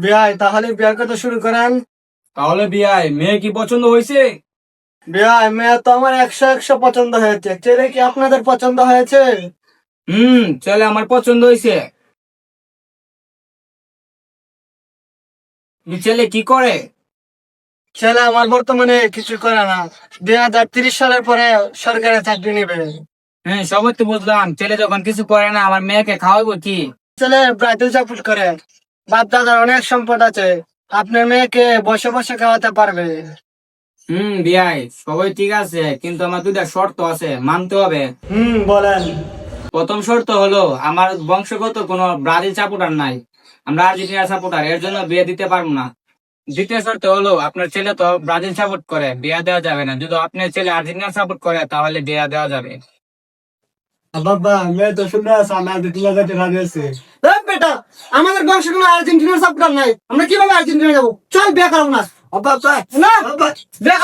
বিয়াই তাহলে বিয়ার কথা শুরু করেন। তাহলে বিয়াই মেয়ে কি পছন্দ হয়েছে? বিয়াই মেয়ে তো আমার 100 পছন্দ হয়েছে, ছেলে কি আপনাদের পছন্দ হয়েছে? ছেলে আমার পছন্দ হয়েছে। ছেলে কি করে? ছেলে আমার বর্তমানে কিছু করে না, 2030 সালের পরে সরকারি চাকরি নেবে। হ্যাঁ, সবই তো বুঝলাম। ছেলে যখন কিছু করে না, আমার মেয়েকে খাওয়াবো কি? ছেলে ব্রাইডাল সাপোর্ট করে, বাপ দাদার অনেক সম্পদ আছে, আপনার মেয়েকে বসে বসে খাওয়াতে পারবে। বিয়াই সবাই ঠিক আছে, কিন্তু আমার দুইটা শর্ত আছে, মানতে হবে। বলেন। প্রথম শর্ত হলো আমার বংশগত কোনো ব্রাজিল সাপোর্টার নাই, আমরা আর্জেন্টিনা সাপোর্টার, এর জন্য বিয়ে দিতে পারবো না। দ্বিতীয় শর্ত হলো আপনার ছেলে তো ব্রাজিল সাপোর্ট করে, বিয়ে দেওয়া যাবে না। যদি আপনার ছেলে আর্জেন্টিনা সাপোর্ট করে তাহলে বিয়ে দেওয়া যাবে। বাবা মেয়ে তো সুন্দর আছে, আমি আর্জেন্টিনা যেতে রাজি আছি। বেটা, আমাদের বংশে কোনো আর্জেন্টিনার সাপোর্টার নাই, আমরা কিভাবে আর্জেন্টিনা যাবো? চল বিয়ে করবো না। বাবা না, বিয়ে